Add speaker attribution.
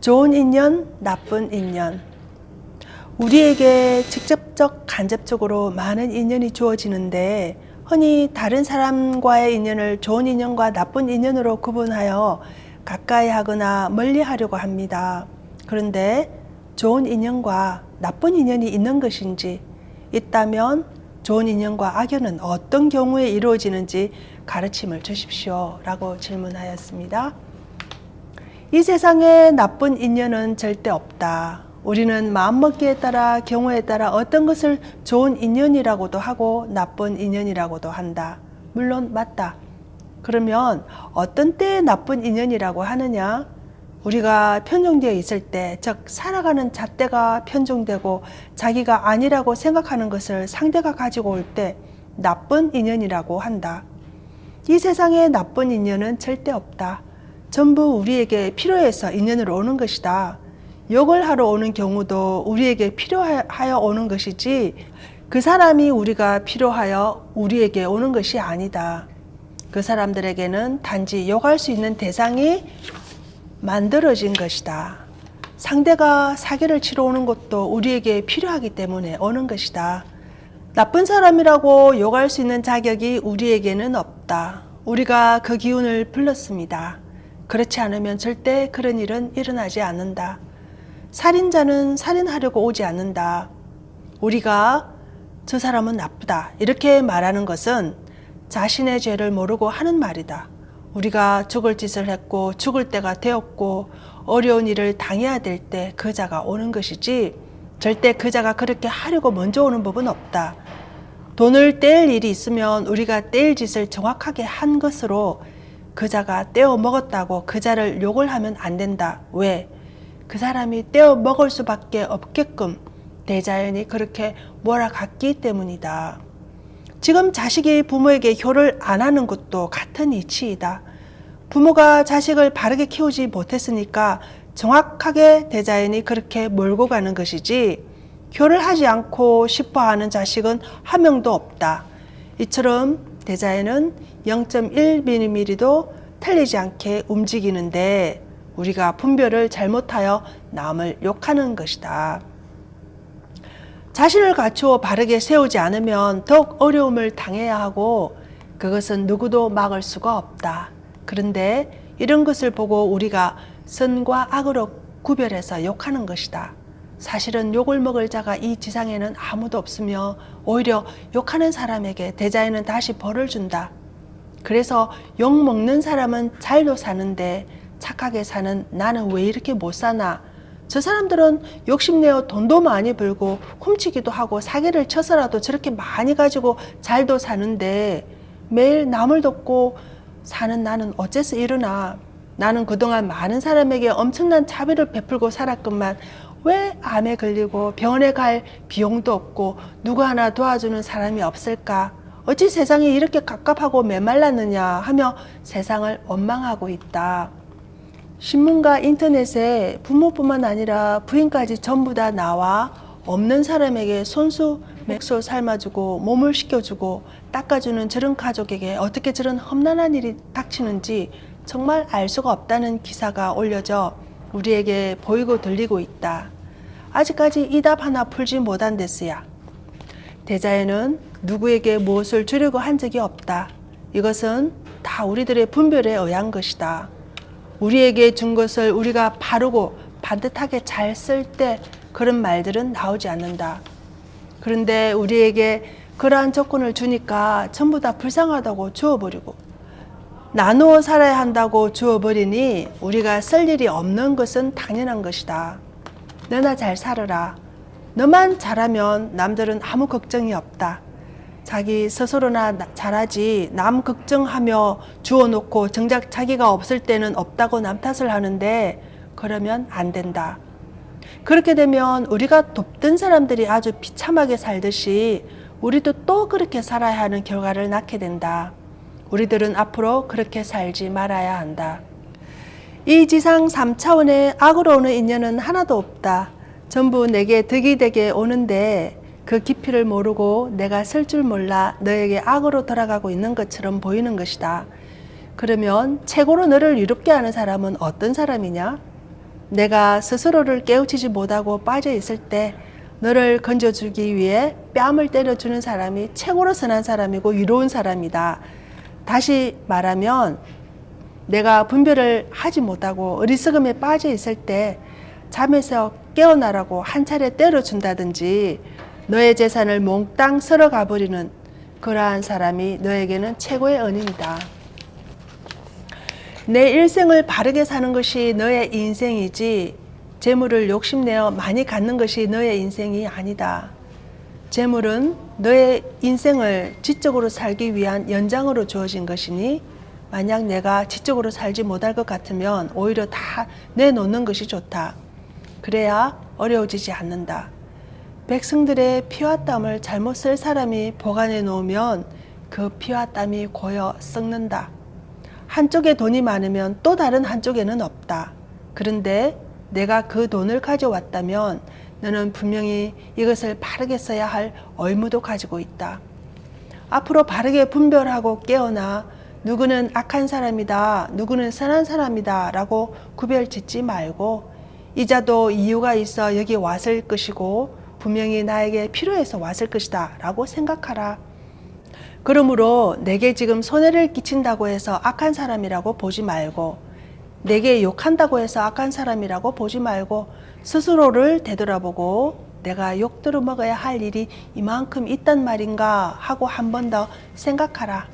Speaker 1: 좋은 인연, 나쁜 인연. 우리에게 직접적, 간접적으로 많은 인연이 주어지는데 흔히 다른 사람과의 인연을 좋은 인연과 나쁜 인연으로 구분하여 가까이 하거나 멀리 하려고 합니다. 그런데 좋은 인연과 나쁜 인연이 있는 것인지, 있다면 좋은 인연과 악연은 어떤 경우에 이루어지는지 가르침을 주십시오 라고 질문하였습니다. 이 세상에 나쁜 인연은 절대 없다. 우리는 마음먹기에 따라 경우에 따라 어떤 것을 좋은 인연이라고도 하고 나쁜 인연이라고도 한다. 물론 맞다. 그러면 어떤 때에 나쁜 인연이라고 하느냐? 우리가 편중되어 있을 때, 즉 살아가는 잣대가 편중되고 자기가 아니라고 생각하는 것을 상대가 가지고 올 때 나쁜 인연이라고 한다. 이 세상에 나쁜 인연은 절대 없다. 전부 우리에게 필요해서 인연으로 오는 것이다. 욕을 하러 오는 경우도 우리에게 필요하여 오는 것이지 그 사람이 우리가 필요하여 우리에게 오는 것이 아니다. 그 사람들에게는 단지 욕할 수 있는 대상이 만들어진 것이다. 상대가 사기를 치러 오는 것도 우리에게 필요하기 때문에 오는 것이다. 나쁜 사람이라고 욕할 수 있는 자격이 우리에게는 없다. 우리가 그 기운을 불렀습니다. 그렇지 않으면 절대 그런 일은 일어나지 않는다. 살인자는 살인하려고 오지 않는다. 우리가 저 사람은 나쁘다 이렇게 말하는 것은 자신의 죄를 모르고 하는 말이다. 우리가 죽을 짓을 했고 죽을 때가 되었고 어려운 일을 당해야 될 때 그 자가 오는 것이지 절대 그 자가 그렇게 하려고 먼저 오는 법은 없다. 돈을 떼일 일이 있으면 우리가 떼일 짓을 정확하게 한 것으로 그 자가 떼어 먹었다고 그 자를 욕을 하면 안 된다. 왜? 그 사람이 떼어 먹을 수밖에 없게끔 대자연이 그렇게 몰아갔기 때문이다. 지금 자식이 부모에게 효를 안 하는 것도 같은 이치이다. 부모가 자식을 바르게 키우지 못했으니까 정확하게 대자연이 그렇게 몰고 가는 것이지 효를 하지 않고 싶어하는 자식은 한 명도 없다. 이처럼 대자연은 0.1mm도 틀리지 않게 움직이는데 우리가 분별을 잘못하여 남을 욕하는 것이다. 자신을 갖추어 바르게 세우지 않으면 더욱 어려움을 당해야 하고 그것은 누구도 막을 수가 없다. 그런데 이런 것을 보고 우리가 선과 악으로 구별해서 욕하는 것이다. 사실은 욕을 먹을 자가 이 지상에는 아무도 없으며 오히려 욕하는 사람에게 대자연은 다시 벌을 준다. 그래서 욕 먹는 사람은 잘도 사는데 착하게 사는 나는 왜 이렇게 못 사나? 저 사람들은 욕심내어 돈도 많이 벌고 훔치기도 하고 사기를 쳐서라도 저렇게 많이 가지고 잘도 사는데 매일 남을 돕고 사는 나는 어째서 이러나? 나는 그동안 많은 사람에게 엄청난 자비를 베풀고 살았건만 왜 암에 걸리고 병원에 갈 비용도 없고 누구 하나 도와주는 사람이 없을까? 어찌 세상이 이렇게 갑갑하고 메말랐느냐 하며 세상을 원망하고 있다. 신문과 인터넷에 부모뿐만 아니라 부인까지 전부 다 나와 없는 사람에게 손수 맥주 삶아주고 몸을 씻겨주고 닦아주는 저런 가족에게 어떻게 저런 험난한 일이 닥치는지 정말 알 수가 없다는 기사가 올려져 우리에게 보이고 들리고 있다. 아직까지 이 답 하나 풀지 못한 데스야. 대자연은 누구에게 무엇을 주려고 한 적이 없다. 이것은 다 우리들의 분별에 의한 것이다. 우리에게 준 것을 우리가 바르고 반듯하게 잘 쓸 때 그런 말들은 나오지 않는다. 그런데 우리에게 그러한 조건을 주니까 전부 다 불쌍하다고 주어버리고 나누어 살아야 한다고 주어버리니 우리가 쓸 일이 없는 것은 당연한 것이다. 너나 잘 살아라. 너만 잘하면 남들은 아무 걱정이 없다. 자기 스스로나 잘하지 남 걱정하며 주워놓고 정작 자기가 없을 때는 없다고 남 탓을 하는데 그러면 안 된다. 그렇게 되면 우리가 돕던 사람들이 아주 비참하게 살듯이 우리도 또 그렇게 살아야 하는 결과를 낳게 된다. 우리들은 앞으로 그렇게 살지 말아야 한다. 이 지상 3차원의 악으로 오는 인연은 하나도 없다. 전부 내게 득이 되게 오는데 그 깊이를 모르고 내가 쓸 줄 몰라 너에게 악으로 돌아가고 있는 것처럼 보이는 것이다. 그러면 최고로 너를 유롭게 하는 사람은 어떤 사람이냐? 내가 스스로를 깨우치지 못하고 빠져 있을 때 너를 건져주기 위해 뺨을 때려주는 사람이 최고로 선한 사람이고 위로운 사람이다. 다시 말하면 내가 분별을 하지 못하고 어리석음에 빠져 있을 때 잠에서 깨어나라고 한 차례 때려준다든지 너의 재산을 몽땅 쓸어가 버리는 그러한 사람이 너에게는 최고의 은인이다. 내 일생을 바르게 사는 것이 너의 인생이지 재물을 욕심내어 많이 갖는 것이 너의 인생이 아니다. 재물은 너의 인생을 지적으로 살기 위한 연장으로 주어진 것이니 만약 내가 지적으로 살지 못할 것 같으면 오히려 다 내놓는 것이 좋다. 그래야 어려워지지 않는다. 백성들의 피와 땀을 잘못 쓸 사람이 보관해 놓으면 그 피와 땀이 고여 썩는다. 한쪽에 돈이 많으면 또 다른 한쪽에는 없다. 그런데 내가 그 돈을 가져왔다면 너는 분명히 이것을 바르게 써야 할 의무도 가지고 있다. 앞으로 바르게 분별하고 깨어나 누구는 악한 사람이다, 누구는 선한 사람이다 라고 구별 짓지 말고 이자도 이유가 있어 여기 왔을 것이고 분명히 나에게 필요해서 왔을 것이다 라고 생각하라. 그러므로 내게 지금 손해를 끼친다고 해서 악한 사람이라고 보지 말고 내게 욕한다고 해서 악한 사람이라고 보지 말고 스스로를 되돌아보고 내가 욕 들어먹어야 할 일이 이만큼 있단 말인가 하고 한 번 더 생각하라.